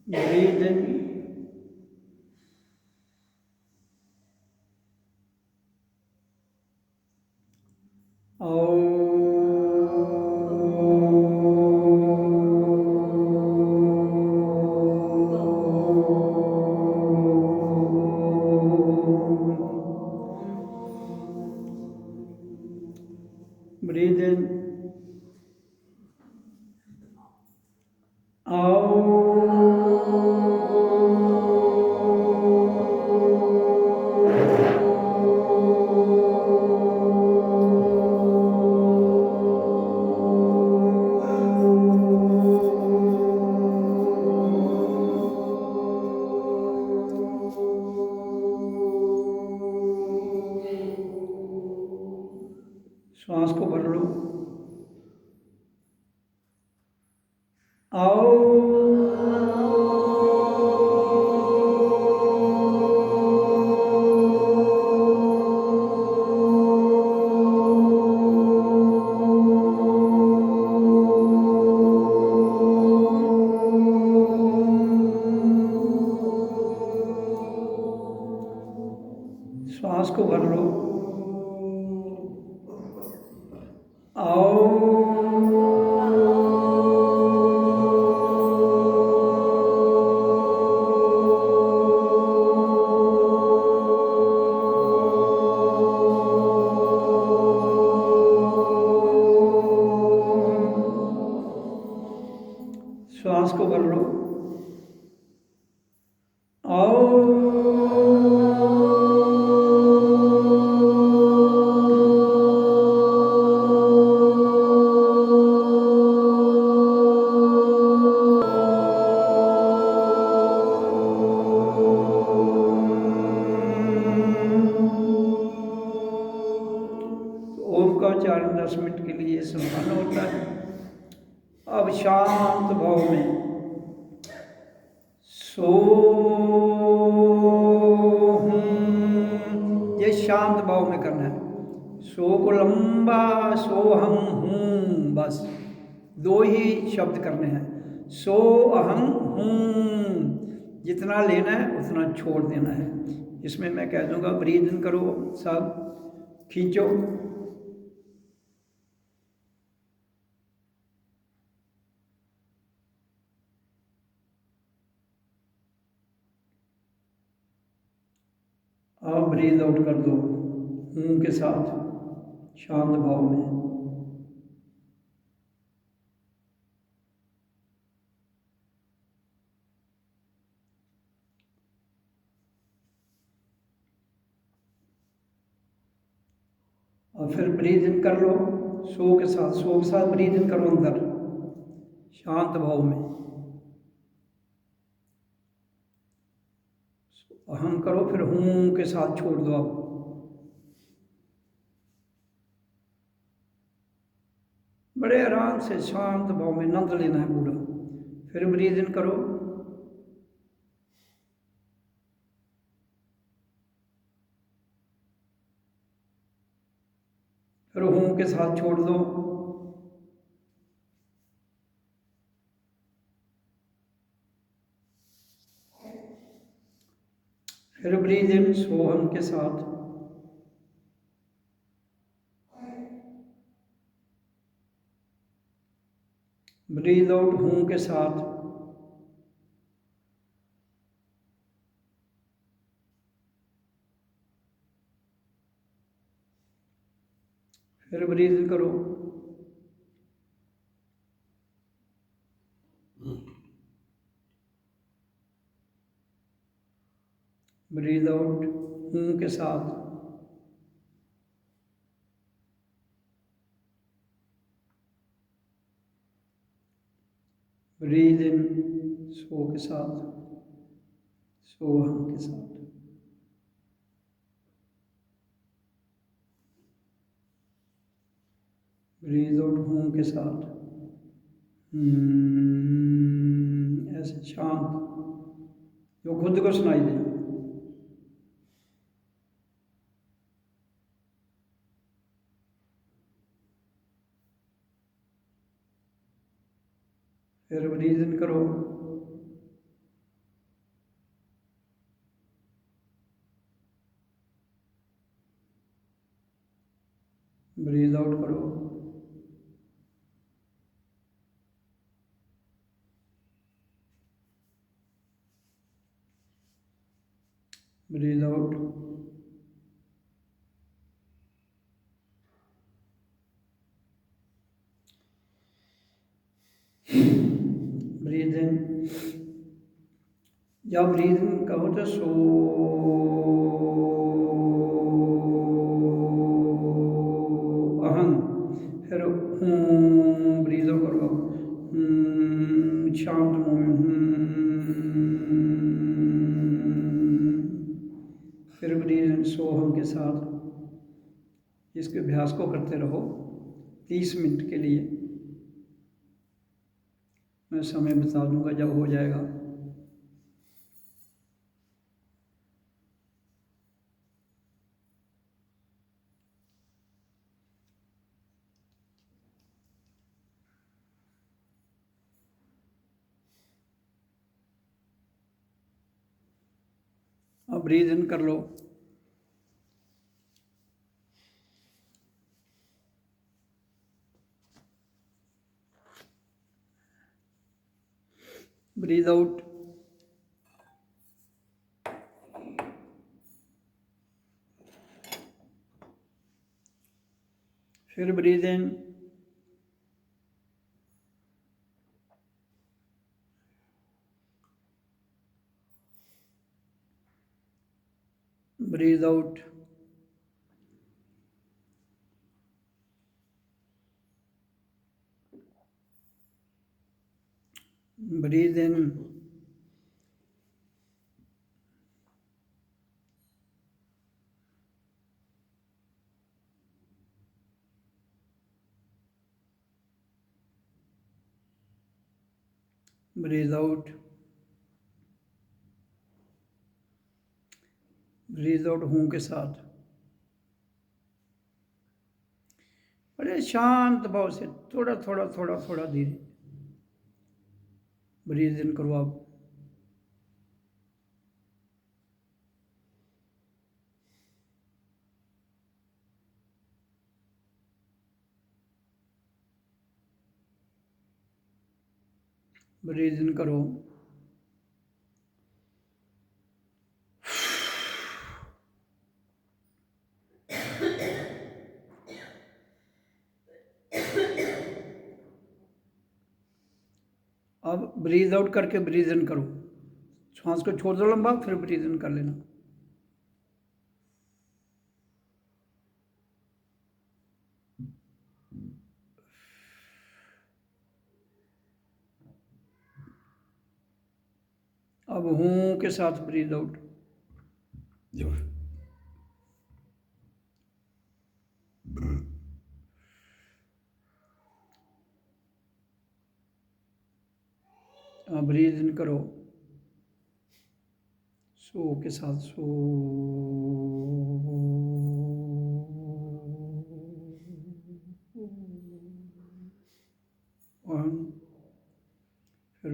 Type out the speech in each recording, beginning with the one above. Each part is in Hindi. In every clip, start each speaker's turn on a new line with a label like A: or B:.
A: Breathe in. Breathe in. श्वास को भर लो। श्वास को भर लो। श्वास को भर लो। ओम का उच्चारण 10 मिनट के लिए संपन्न होता है। अब शांत भाव में सो ये शांत भाव में करना है। सो को लंबा सो हम हूँ, बस 2 ही शब्द करने हैं। सो अहम हूँ, जितना लेना है उतना छोड़ देना है। इसमें मैं कह दूंगा ब्रीथ इन करो, सब खींचो, अब ब्रीथ आउट कर दो हूँ के साथ शांत भाव में। और फिर ब्रीथ इन कर लो सो के साथ ब्रीथ इन करो अंदर शांत भाव में। अहम करो, फिर हूँ के साथ छोड़ दो। आप बड़े आराम से शांत भाव में नंद लेना है पूरा। फिर ब्रीथ इन करो, फिर हूँ के साथ छोड़ दो। फिर ब्रीथ इन सोहम के साथ, ब्रीथ आउट हूँ के साथ। फिर ब्रीथ इन करो, ब्रीथ आउट हूँ के साथ। ब्रीथ इन सो के साथ, सोहम के साथ। ब्रीथ आउट हूँ के साथ। ऐसे शांत जो खुद को सुनाई दे। फिर ब्रीथ इन करो, ब्रीद आउट, ब्रीद इन। जब ब्रीद इन कहो तो सो अहं, फिर ब्रीद आउट करो शांत मुंह में, फिर ब्रीद इन सोहम के साथ। इसके अभ्यास को करते रहो 30 मिनट के लिए। मैं समय बता दूंगा जब हो जाएगा। अब ब्रीद इन कर लो, ब्रीद आउट, फिर breathe in, breathe out, breathe in, breathe out, breathe out हूँ के साथ। बड़े शांत भाव से थोड़ा थोड़ा थोड़ा थोड़ा धीरे ब्रीद इन करो आप। ब्रीद इन करो, अब ब्रीद आउट करके ब्रीद इन करो। सांस को छोड़ दो लंबा, फिर ब्रीद इन कर लेना। अब हूँ के साथ ब्रीद आउट, ब्रीद इन करो सो के साथ, सो। फिर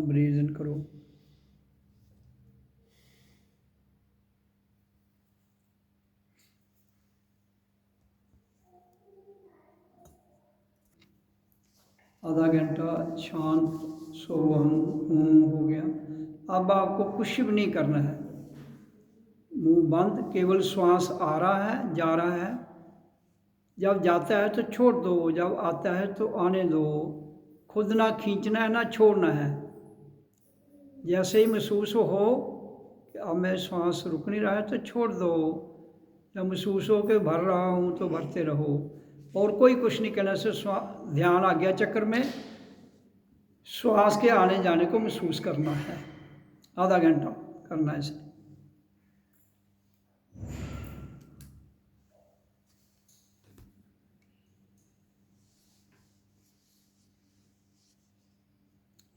A: ब्रीद इन करो, आधा घंटा शांत सोहम हो गया। अब आपको कुछ भी नहीं करना है, मुंह बंद, केवल श्वास आ रहा है जा रहा है। जब जाता है तो छोड़ दो, जब आता है तो आने दो। खुद ना खींचना है ना छोड़ना है। जैसे ही महसूस हो कि अब मैं श्वास रुक नहीं रहा है तो छोड़ दो। जब महसूस हो कि भर रहा हूँ तो भरते रहो। और कोई कुछ नहीं कहना से ध्यान आ गया चक्कर में, श्वास के आने जाने को महसूस करना है। आधा घंटा करना है इसे।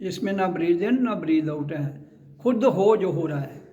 A: इसमें ना ब्रीद इन ना ब्रीद आउट है, खुद हो जो हो रहा है।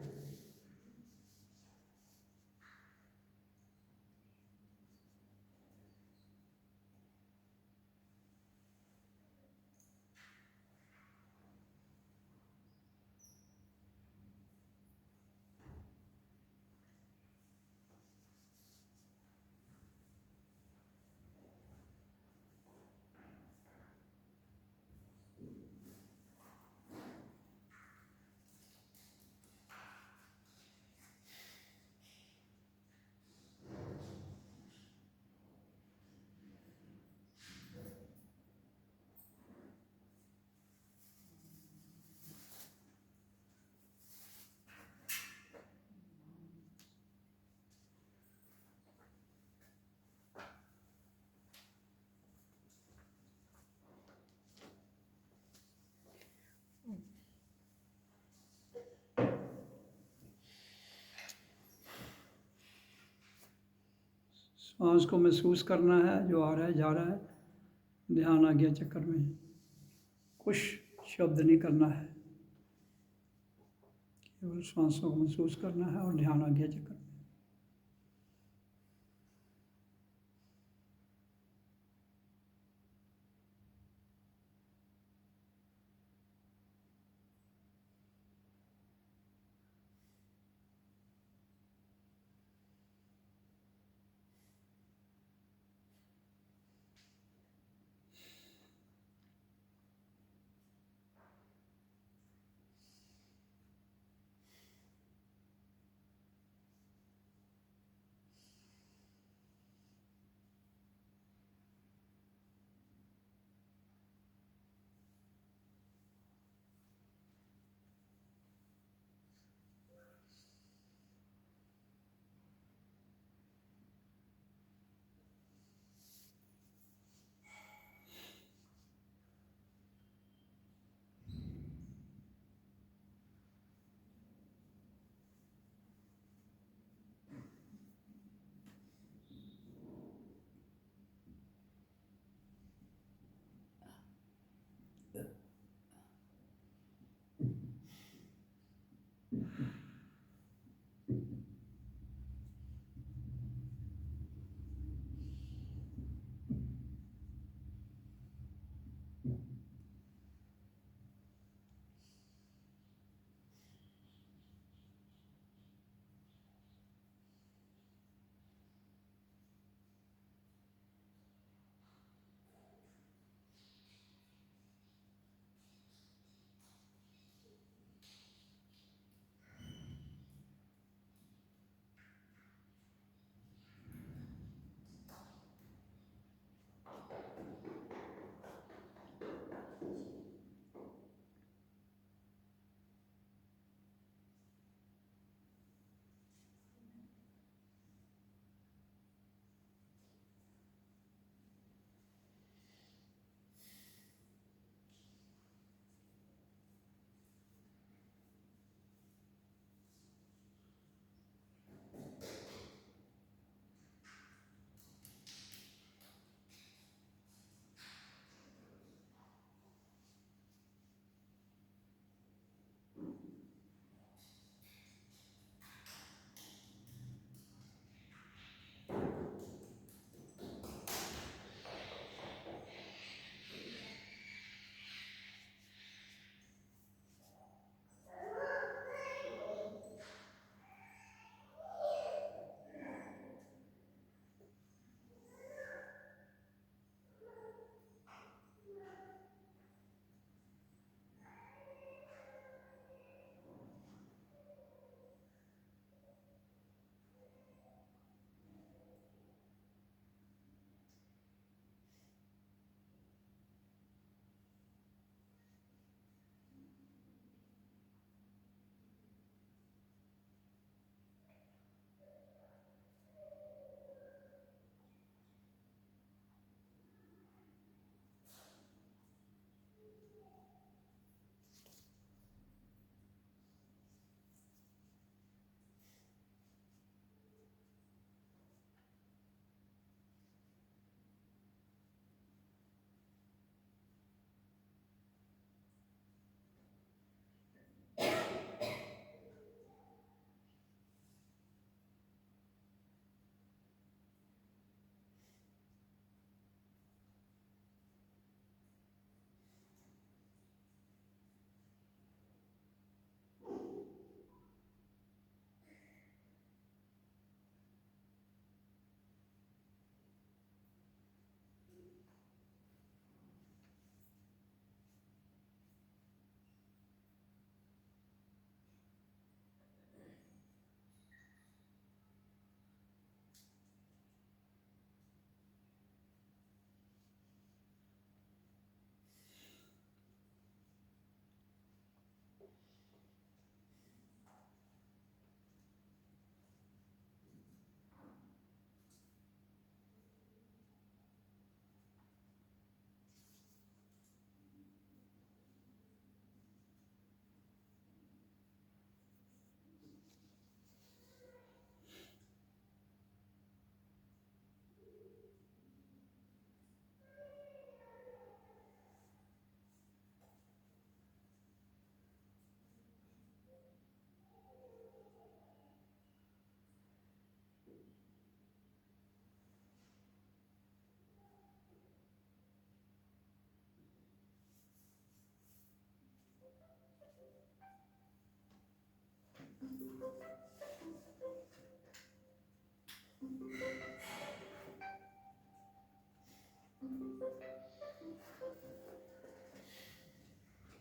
A: सांस को महसूस करना है, जो आ रहा है जा रहा है। ध्यान आ गया चक्कर में, कुछ शब्द नहीं करना है, केवल सांसों को महसूस करना है और ध्यान आ गया चक्कर में।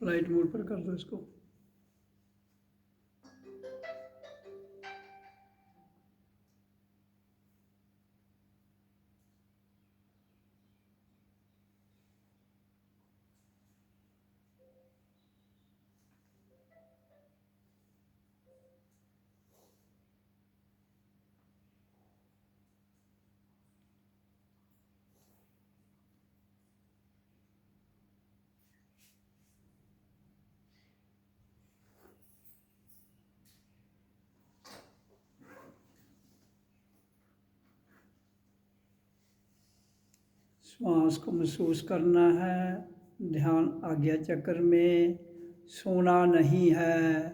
A: फ्लाइट मोड पर कर दो इसको। श्वास को महसूस करना है। ध्यान आज्ञा चक्र में, सोना नहीं है।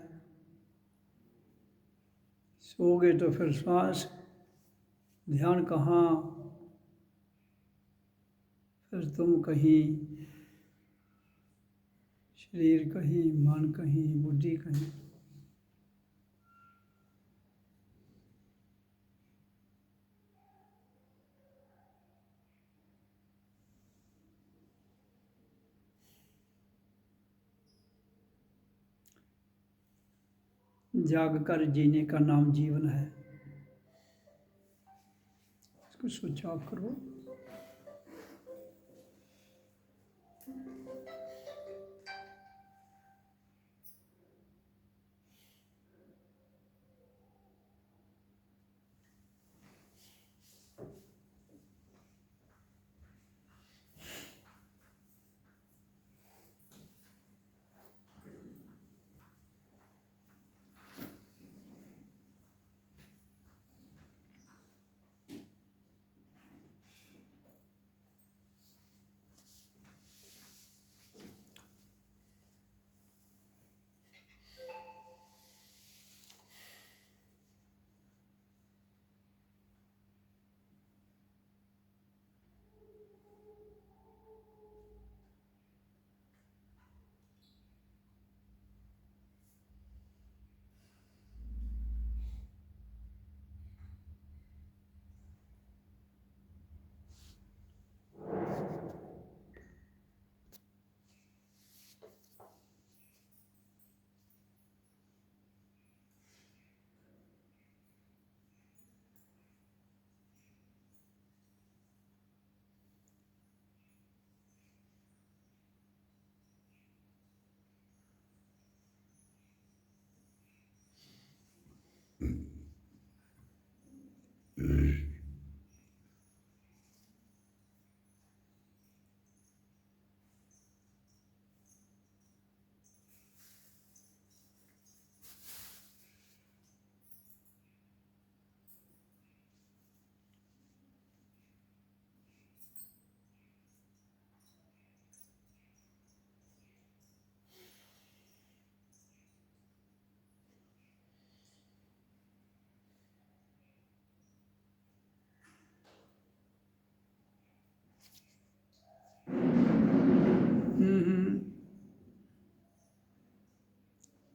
A: सोगे तो फिर श्वास, ध्यान कहाँ, फिर तुम कहीं, शरीर कहीं, मन कहीं, बुद्धि कहीं। जाग कर जीने का नाम जीवन है। इसको स्विच ऑफ करो।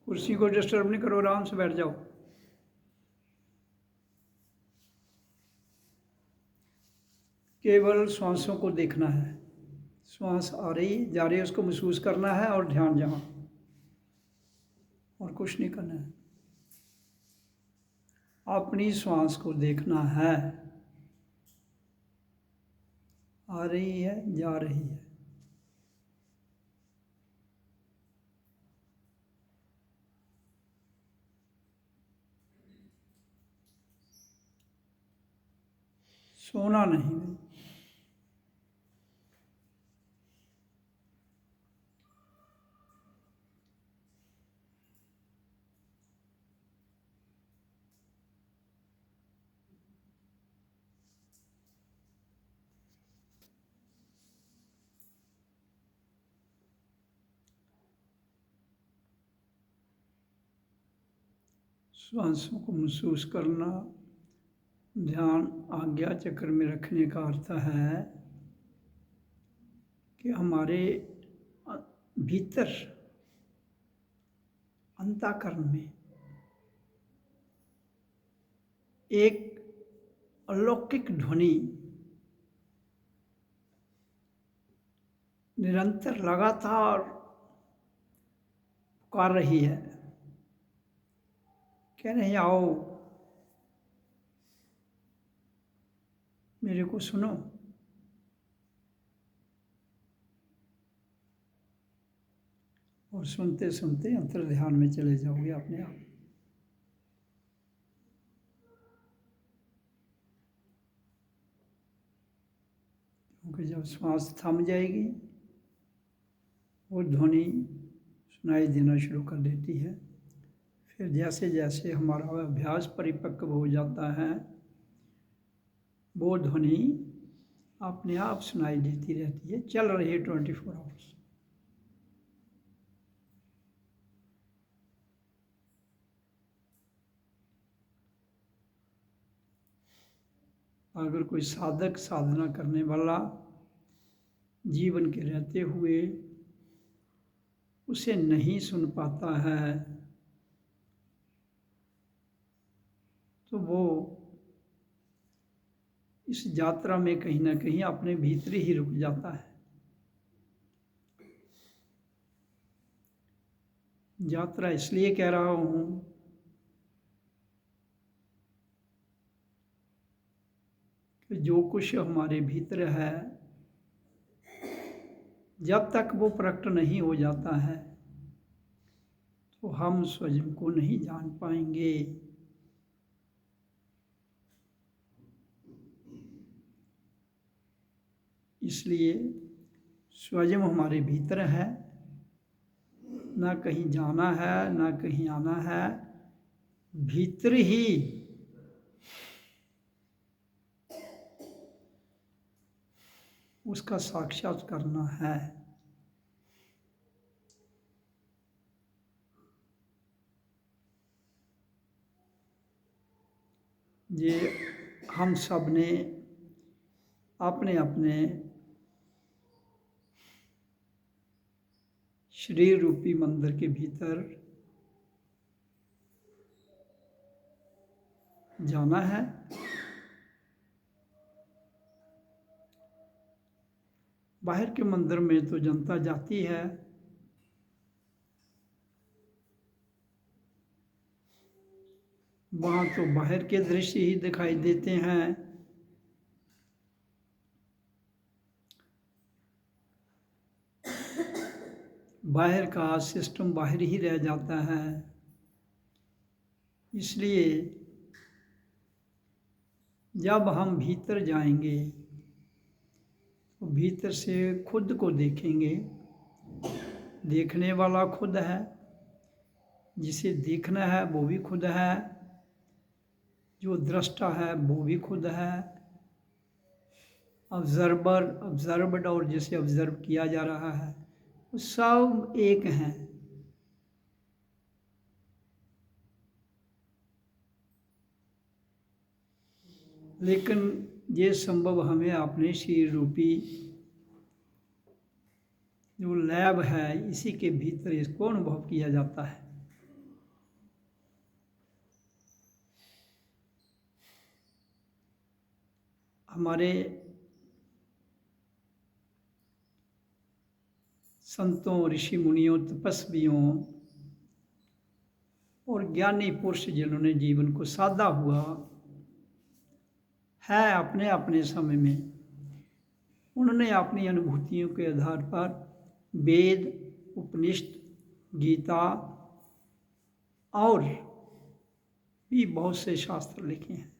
A: कुर्सी को डिस्टर्ब नहीं करो, आराम से बैठ जाओ। केवल श्वासों को देखना है। श्वास आ रही जा रही है, उसको महसूस करना है और ध्यान जहाँ, और कुछ नहीं करना है। अपनी श्वास को देखना है, आ रही है, जा रही है। सोना नहीं। श्वासों को महसूस करना, ध्यान आज्ञा चक्र में रखने का अर्थ है कि हमारे भीतर अंतःकरण में एक अलौकिक ध्वनि निरंतर लगातार पुकार रही है, कह रहे हैं आओ मेरे को सुनो। और सुनते सुनते अंतर ध्यान में चले जाओगे अपने आप। क्योंकि जब श्वास थम जाएगी वो ध्वनि सुनाई देना शुरू कर देती है। फिर जैसे जैसे हमारा अभ्यास परिपक्व हो जाता है वो ध्वनि अपने आप सुनाई देती रहती है, चल रही है 24 आवर्स। अगर कोई साधक साधना करने वाला जीवन के रहते हुए उसे नहीं सुन पाता है तो वो इस यात्रा में कहीं ना कहीं अपने भीतर ही रुक जाता है। यात्रा इसलिए कह रहा हूँ कि जो कुछ हमारे भीतर है जब तक वो प्रकट नहीं हो जाता है तो हम स्वयं को नहीं जान पाएंगे। इसलिए स्वयं हमारे भीतर है, ना कहीं जाना है ना कहीं आना है, भीतर ही उसका साक्षात करना है। ये हम सब ने अपने अपने शरीर रूपी मंदिर के भीतर जाना है। बाहर के मंदिर में तो जनता जाती है, वहाँ तो बाहर के दृश्य ही दिखाई देते हैं। बाहर का सिस्टम बाहर ही रह जाता है। इसलिए जब हम भीतर जाएंगे तो भीतर से खुद को देखेंगे। देखने वाला खुद है, जिसे देखना है वो भी खुद है, जो दृष्टा है वो भी खुद है, ऑब्जर्वर ऑब्जर्व्ड और जिसे ऑब्जर्व किया जा रहा है वो सब एक हैं। लेकिन ये संभव हमें अपने शरीर रूपी जो लैब है इसी के भीतर इसको अनुभव किया जाता है। हमारे संतों ऋषि मुनियों तपस्वियों और ज्ञानी पुरुष जिन्होंने जीवन को साधा हुआ है अपने अपने समय में, उन्होंने अपनी अनुभूतियों के आधार पर वेद उपनिषद गीता और भी बहुत से शास्त्र लिखे हैं।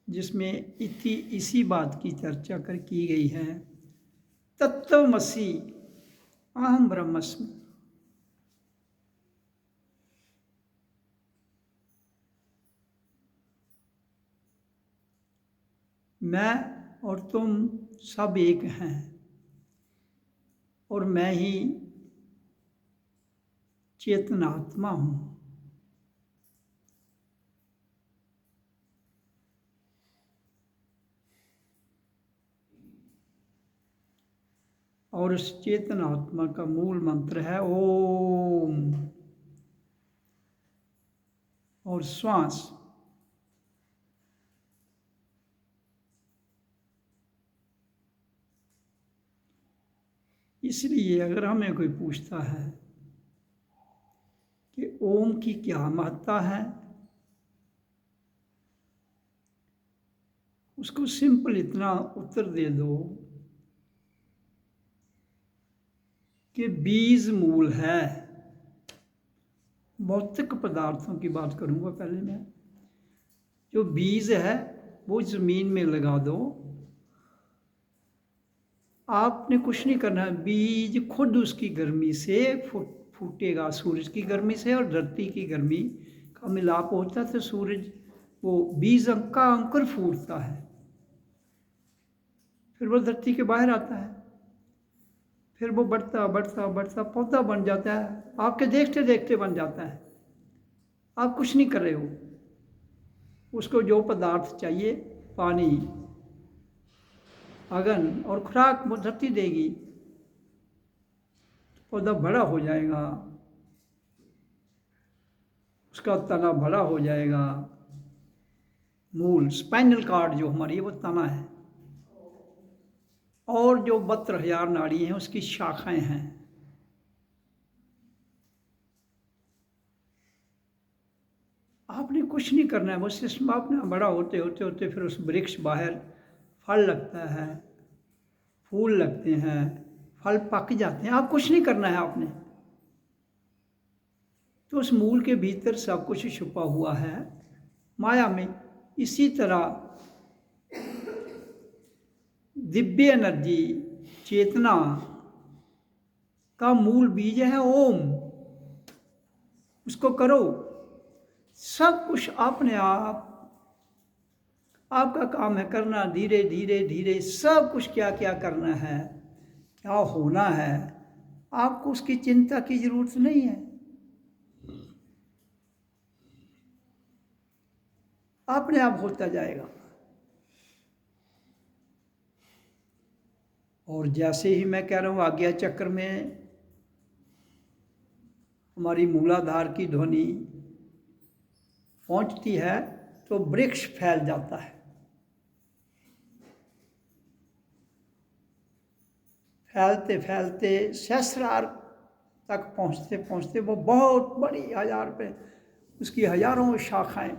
A: जिसमें इसी बात की चर्चा की गई है, तत्वमसि अहम ब्रह्मस्मि। मैं और तुम सब एक हैं और मैं ही चेतनात्मा हूँ। और उस चेतन आत्मा का मूल मंत्र है ओम। और श्वास इसलिए अगर हमें कोई पूछता है कि ओम की क्या महत्ता है, उसको सिंपल इतना उत्तर दे दो कि बीज मूल है। भौतिक पदार्थों की बात करूंगा पहले मैं। जो बीज है वो जमीन में लगा दो, आपने कुछ नहीं करना है, बीज खुद उसकी गर्मी से फूटेगा, सूरज की गर्मी से और धरती की गर्मी का मिलाप होता है तो सूरज वो बीज का अंकुर फूटता है, फिर वो धरती के बाहर आता है, फिर वो बढ़ता बढ़ता बढ़ता पौधा बन जाता है, आपके देखते देखते बन जाता है। आप कुछ नहीं कर रहे हो, उसको जो पदार्थ चाहिए, पानी, अगन और खुराक वो धरती देगी, पौधा बड़ा हो जाएगा, उसका तना बड़ा हो जाएगा। मूल स्पाइनल कार्ड जो हमारी वो तना है, और जो 72,000 नाड़ी हैं उसकी शाखाएं हैं। आपने कुछ नहीं करना है, वो सिस्टम अपना बड़ा होते होते होते फिर उस वृक्ष बाहर फल लगता है, फूल लगते हैं, फल पक जाते हैं। आप कुछ नहीं करना है आपने, तो उस मूल के भीतर सब कुछ छुपा हुआ है माया में। इसी तरह दिव्य एनर्जी चेतना का मूल बीज है ओम। उसको करो, सब कुछ अपने आप, आपका काम है करना, धीरे धीरे धीरे सब कुछ क्या क्या करना है, क्या होना है, आपको उसकी चिंता की जरूरत नहीं है। अपने आप होता जाएगा। और जैसे ही मैं कह रहा हूँ आज्ञा चक्र में हमारी मूलाधार की ध्वनि पहुंचती है तो वृक्ष फैल जाता है। फैलते फैलते सहस्रार तक पहुंचते पहुंचते वो बहुत बड़ी, हजार पे उसकी हजारों शाखाएं,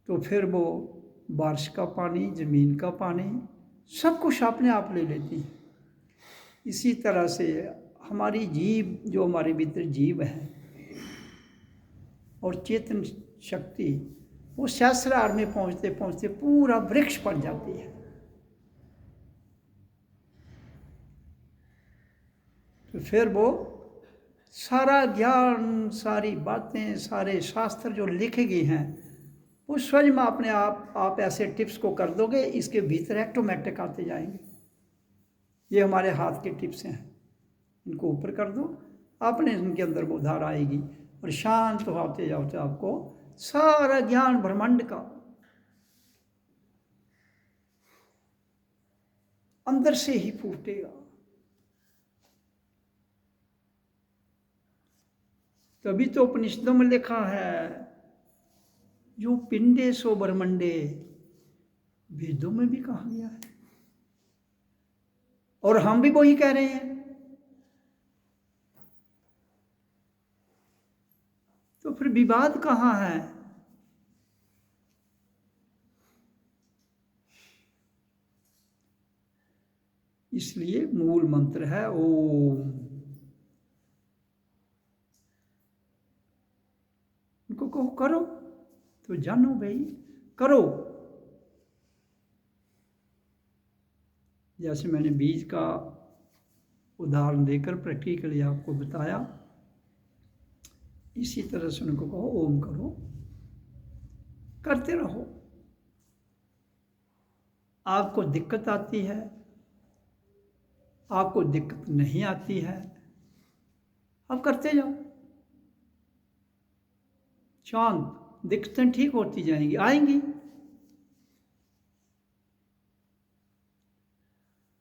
A: तो फिर वो बारिश का पानी, ज़मीन का पानी, सब कुछ अपने आप ले लेती है। इसी तरह से हमारी जीव, जो हमारे भीतर जीव है और चेतन शक्ति, वो सहस्रार में पहुंचते पहुंचते पूरा वृक्ष बन जाती है। तो फिर वो सारा ज्ञान, सारी बातें, सारे शास्त्र जो लिखे गए हैं वो स्वयं अपने आप ऐसे टिप्स को कर दोगे, इसके भीतर ऑटोमेटिक आते जाएंगे। ये हमारे हाथ के टिप्स हैं, इनको ऊपर कर दो, अपने इनके अंदर वो धार आएगी और शांत होते जाओ तो आपको सारा ज्ञान ब्रह्मांड का अंदर से ही फूटेगा। तभी तो उपनिषदों में लिखा है जो पिंडे सो ब्रह्मंडे, वेदों में भी कहा गया है और हम भी वही कह रहे हैं। तो फिर विवाद कहाँ है? इसलिए मूल मंत्र है ओम। उनको कहो करो, तो जानो भाई करो। जैसे मैंने बीज का उदाहरण देकर प्रैक्टिकली आपको बताया, इसी तरह से उनको कहो ओम करो, करते रहो। आपको दिक्कत आती है, आपको दिक्कत नहीं आती है, आप करते जाओ, शांत, दिक्कतें ठीक होती जाएंगी, आएंगी।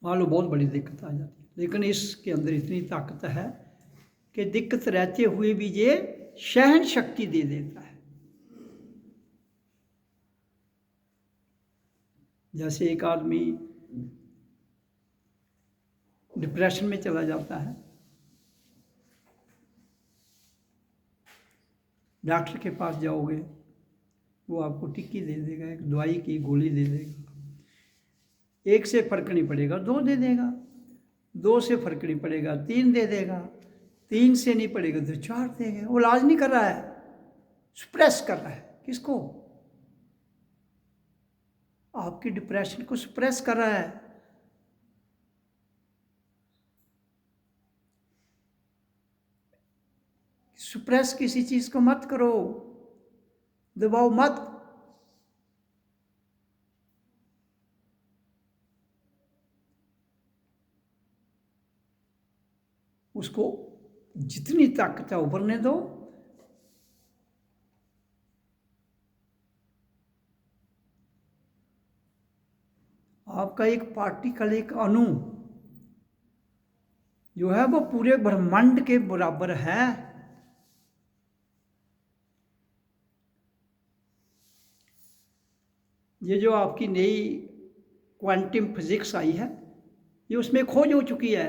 A: मान लो बहुत बड़ी दिक्कत आ जाती है, लेकिन इसके अंदर इतनी ताकत है कि दिक्कत रहते हुए भी ये सहन शक्ति दे देता है। जैसे एक आदमी डिप्रेशन में चला जाता है, डॉक्टर के पास जाओगे, वो आपको टिक्की दे देगा, एक दवाई की गोली दे देगा, एक से फर्क नहीं पड़ेगा दो दे देगा, दो से फर्क नहीं पड़ेगा तीन दे देगा, तीन से नहीं पड़ेगा तो चार देगा। वो इलाज नहीं कर रहा है, सुप्रेस कर रहा है। किसको? आपकी डिप्रेशन को सुप्रेस कर रहा है। सुप्रेस किसी चीज को मत करो, दबाओ मत। उसको जितनी ताकत है उभरने दो। आपका एक पार्टिकल, एक अणु जो है वो पूरे ब्रह्मांड के बराबर है। ये जो आपकी नई क्वांटम फिजिक्स आई है, ये उसमें खोज हो चुकी है।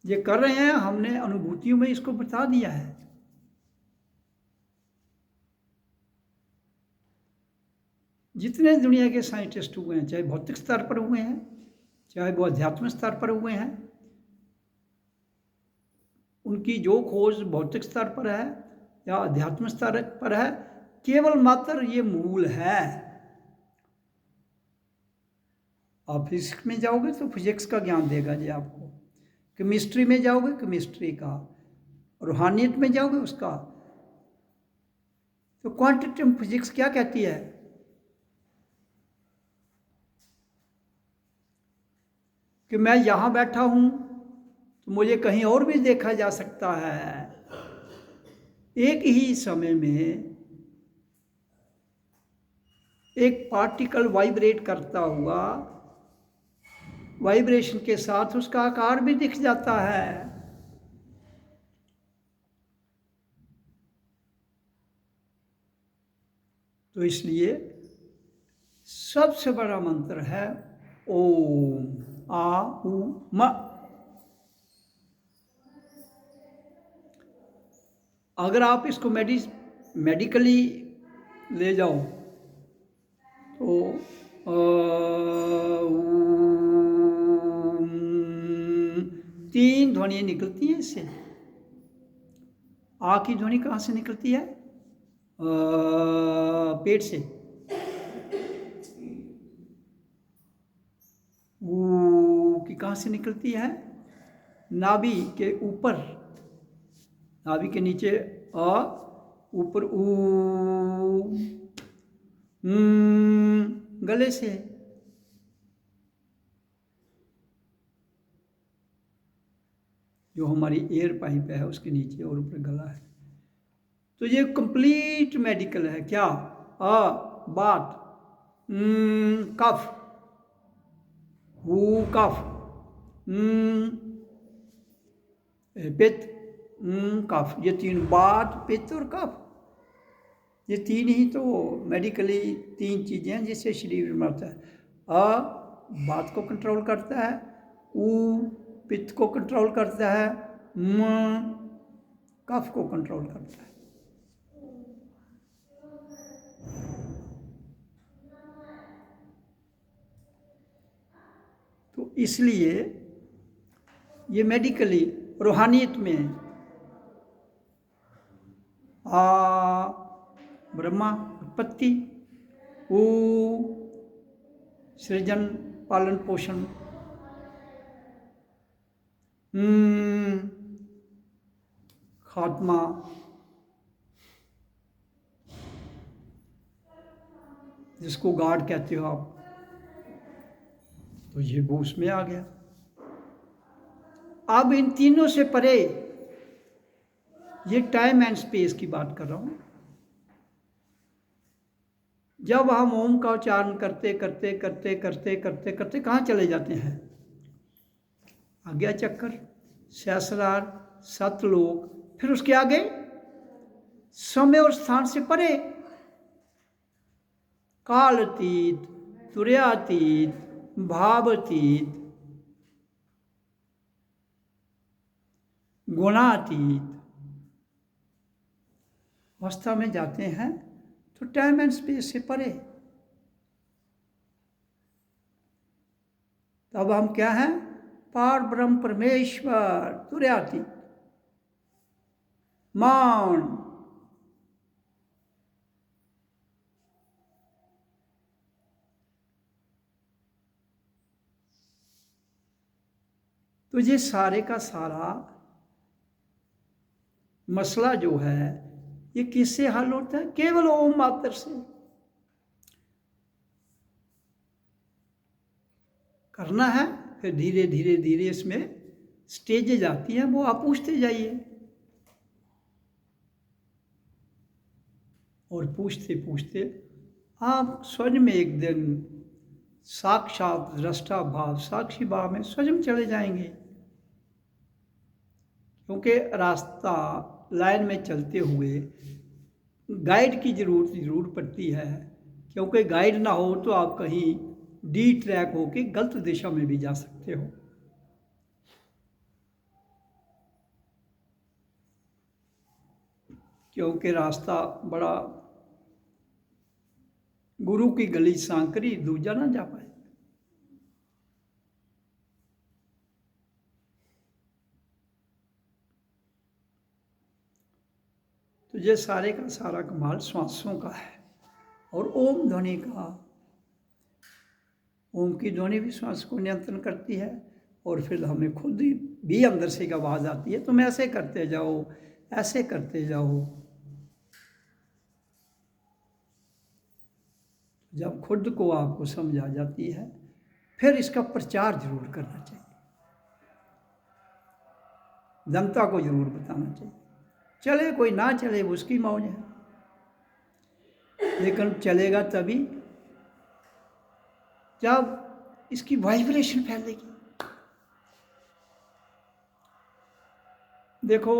A: ये कर रहे हैं, हमने अनुभूतियों में इसको बता दिया है। जितने दुनिया के साइंटिस्ट हुए हैं, चाहे भौतिक स्तर पर हुए हैं, चाहे वो अध्यात्म स्तर पर हुए हैं, उनकी जो खोज भौतिक स्तर पर है या अध्यात्म स्तर पर है, केवल मात्र ये मूल है। आप फिजिक्स में जाओगे तो फिजिक्स का ज्ञान देगा जी आपको, केमिस्ट्री में जाओगे केमिस्ट्री का, रूहानियत में जाओगे उसका। तो क्वांटिटम फिजिक्स क्या कहती है? कि मैं यहां बैठा हूं तो मुझे कहीं और भी देखा जा सकता है। एक ही समय में एक पार्टिकल वाइब्रेट करता हुआ, वाइब्रेशन के साथ उसका आकार भी दिख जाता है। तो इसलिए सबसे बड़ा मंत्र है ओम, आ उ म। अगर आप इसको मेडिकली ले जाओ तो तीन ध्वनियाँ निकलती हैं इससे। आ की ध्वनि कहाँ से निकलती है? पेट से। ऊ की कहाँ से निकलती है? नाभि के ऊपर, नाभि के नीचे अ, ऊपर ऊ, गले से। जो हमारी एयर पाइप है उसके नीचे और ऊपर गला है। तो ये कंप्लीट मेडिकल है। क्या? बात, कफ, हु कफ, पित्त, कफ। ये तीन, बात पित्त और कफ, ये तीन ही तो मेडिकली तीन चीज़ें हैं जिससे शरीर में आता है। बात को कंट्रोल करता है, ऊ पित्त को कंट्रोल करता है, कफ को कंट्रोल करता है। तो इसलिए ये मेडिकली, रूहानियत में ब्रह्मा उत्पत्ति, ऊ सृजन पालन पोषण, खात्मा, जिसको गॉड कहते हो आप, तो ये वो उसमें आ गया। अब इन तीनों से परे, ये टाइम एंड स्पेस की बात कर रहा हूं, जब हम ओम का उच्चारण करते करते करते करते करते करते कहाँ चले जाते हैं? आज्ञा चक्र, सहस्रार, सतलोक, फिर उसके आगे समय और स्थान से परे कालातीत, तुर्यातीत, भावातीत, गुणातीत अवस्था में जाते हैं तो टाइम एंड स्पेस से परे। तब हम क्या हैं? पार ब्रह्म परमेश्वर, तुर्यातीत, मौन। तो ये सारे का सारा मसला जो है ये किससे हल होता है? केवल ओम मात्र से। करना है, फिर धीरे धीरे धीरे इसमें स्टेजेज आती हैं, वो आप पूछते जाइए और पूछते पूछते आप स्वयं में एक दिन साक्षात दृष्टा भाव, साक्षी भाव में स्वयं चले जाएंगे। क्योंकि रास्ता लाइन में चलते हुए गाइड की जरूर पड़ती है, क्योंकि गाइड ना हो तो आप कहीं डी ट्रैक होके गलत दिशा में भी जा सकते हो। क्योंकि रास्ता बड़ा गुरु की गली सांकरी, दूजा ना जा पाए। तो ये सारे का सारा कमाल श्वासों का है और ओम ध्वनि का। ओम की ध्वनि भी श्वास को नियंत्रण करती है और फिर हमें खुद ही भी अंदर से एक आवाज़ आती है, तुम ऐसे करते जाओ, ऐसे करते जाओ। जब खुद को आपको समझ आ जाती है फिर इसका प्रचार जरूर करना चाहिए, जनता को जरूर बताना चाहिए। चले कोई ना चले उसकी मौज है, लेकिन चलेगा तभी जब इसकी वाइब्रेशन फैलेगी। देखो,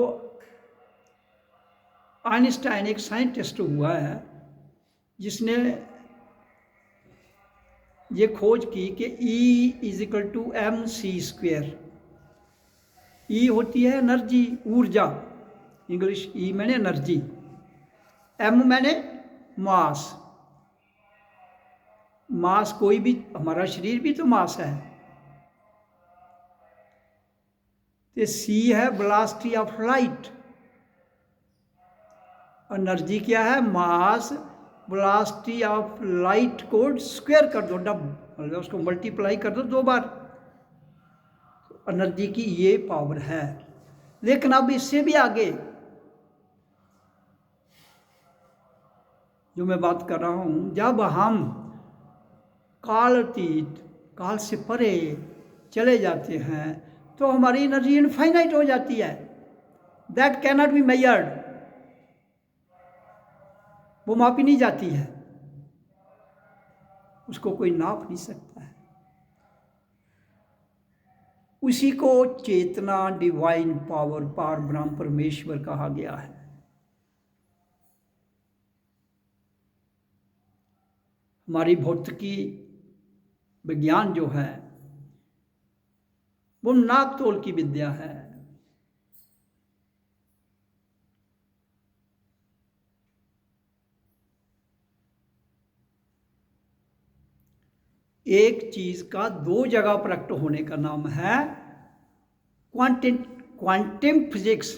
A: आइंस्टाइन एक साइंटिस्ट हुआ है जिसने ये खोज की कि E = mc²। ई होती है एनर्जी, ऊर्जा, इंग्लिश ई मैंने एनर्जी, एम मैंने मास। मास कोई भी, हमारा शरीर भी तो मास है। तो सी है वेलोसिटी ऑफ लाइट। एनर्जी क्या है? मास वेलोसिटी ऑफ लाइट को स्क्वायर कर दो, मतलब उसको मल्टीप्लाई कर दो 2 बार। तो एनर्जी की ये पावर है। लेकिन अब इससे भी आगे जो मैं बात कर रहा हूं, जब हम कालातीत, काल से परे चले जाते हैं तो हमारी एनर्जी इनफाइनाइट हो जाती है। That can not be measured, वो मापी नहीं जाती है, उसको कोई नाप नहीं सकता है। उसी को चेतना, डिवाइन पावर, पार ब्रह्म परमेश्वर कहा गया है। हमारी भौतिकी विज्ञान जो है वो नाप तोल की विद्या है। एक चीज का 2 जगह प्रकट होने का नाम है क्वांटम फिजिक्स।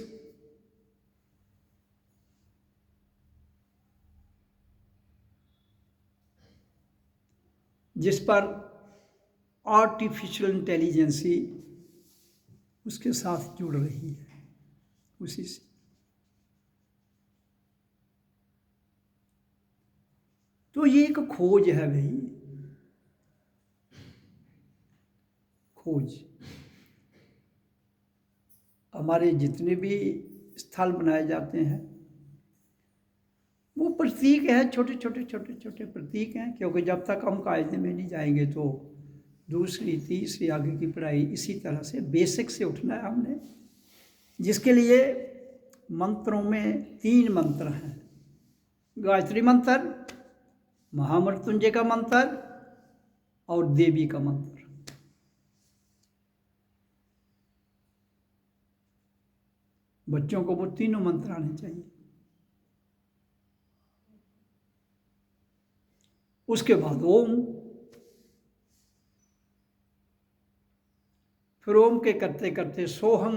A: जिस पर आर्टिफिशियल इंटेलिजेंसी उसके साथ जुड़ रही है, उसी से। तो ये एक खोज है भाई, खोज। हमारे जितने भी स्थल बनाए जाते हैं वो प्रतीक है, छोटे छोटे छोटे छोटे प्रतीक हैं, क्योंकि जब तक हम कायदे में नहीं जाएंगे तो दूसरी तीसरी आगे की पढ़ाई इसी तरह से बेसिक से उठना है हमने, जिसके लिए मंत्रों में 3 मंत्र हैं। गायत्री मंत्र, महामृत्युंजय का मंत्र और देवी का मंत्र। बच्चों को वो तीनों मंत्र आने चाहिए। उसके बाद ओम, फिर ओम के करते करते सोहम,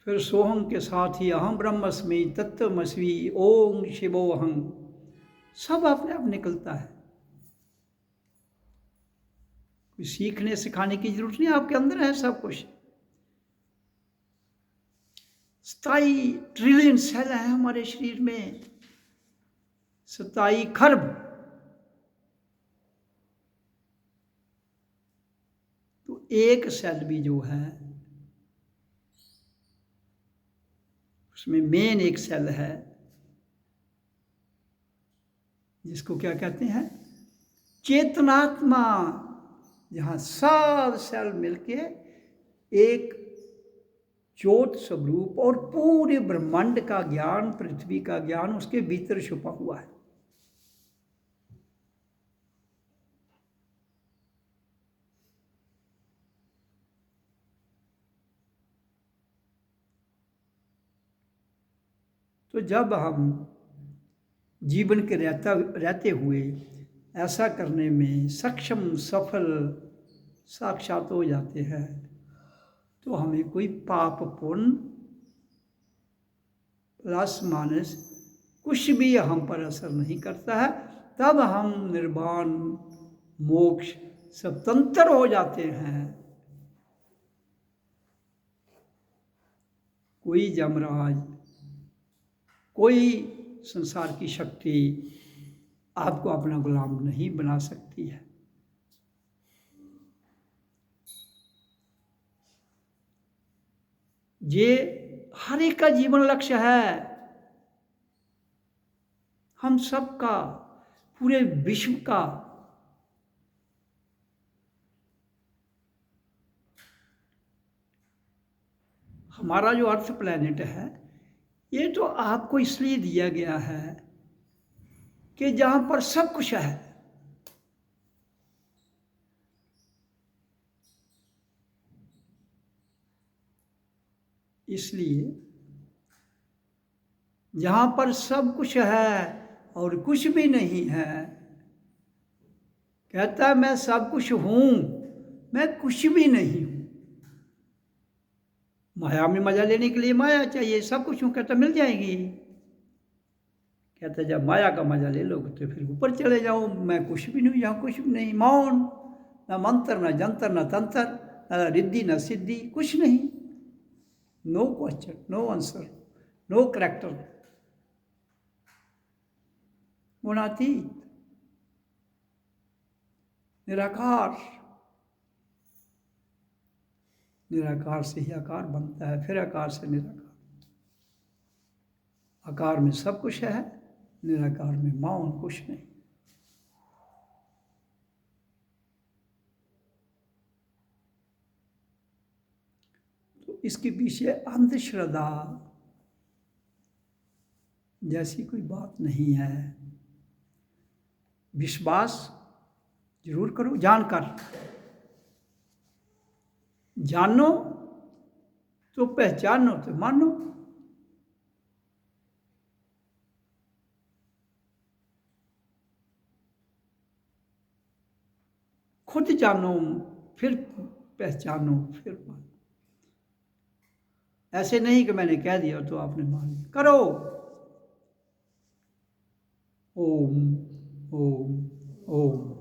A: फिर सोहम के साथ ही अहम ब्रह्मस्मि तत्त्वमसि ओम शिवोहम, सब अपने आप निकलता है। कोई सीखने सिखाने की जरूरत नहीं, आपके अंदर है सब कुछ। 27 ट्रिलियन सेल है हमारे शरीर में, 27 खरब। तो एक सेल भी जो है उसमें मेन एक सेल है जिसको क्या कहते हैं, चेतनात्मा, जहां सब सेल मिलके एक ज्योत स्वरूप और पूरे ब्रह्मांड का ज्ञान, पृथ्वी का ज्ञान उसके भीतर छुपा हुआ है। तो जब हम जीवन के रहते हुए ऐसा करने में सक्षम, सफल साक्षात हो जाते हैं, तो हमें कोई पाप पुण्य प्लस माइनस कुछ भी हम पर असर नहीं करता है। तब हम निर्वाण, मोक्ष स्वतंत्र हो जाते हैं। कोई यमराज, कोई संसार की शक्ति आपको अपना गुलाम नहीं बना सकती है। ये हर एक का जीवन लक्ष्य है, हम सबका, पूरे विश्व का। हमारा जो अर्थ प्लैनेट है, ये तो आपको इसलिए दिया गया है कि जहां पर सब कुछ है। इसलिए जहां पर सब कुछ है और कुछ भी नहीं है, कहता है मैं सब कुछ हूं, मैं कुछ भी नहीं हूं। माया में मजा लेने के लिए माया चाहिए, सब कुछ हूं कहता मिल जाएगी। कहता जब माया का मजा ले लोगे तो फिर ऊपर चले जाओ, मैं कुछ भी नहीं, यहाँ कुछ भी नहीं, मौन, ना मंत्र, ना जंतर, ना तंत्र, ना रिद्धि, ना सिद्धि, कुछ नहीं। No question, no answer, no character, गुणातीत, निराकार। निराकार से ही आकार बनता है, फिर आकार से निराकार। आकार में सब कुछ है, निराकार में मौन, कुछ नहीं। तो इसके पीछे अंधश्रद्धा जैसी कोई बात नहीं है। विश्वास जरूर करो, जानकर। जानो तो पहचानो तो मानो। खुद जानो, फिर पहचानो, फिर मानो। ऐसे नहीं कि मैंने कह दिया तो आपने मान लिया। करो। ओम ओम ओम।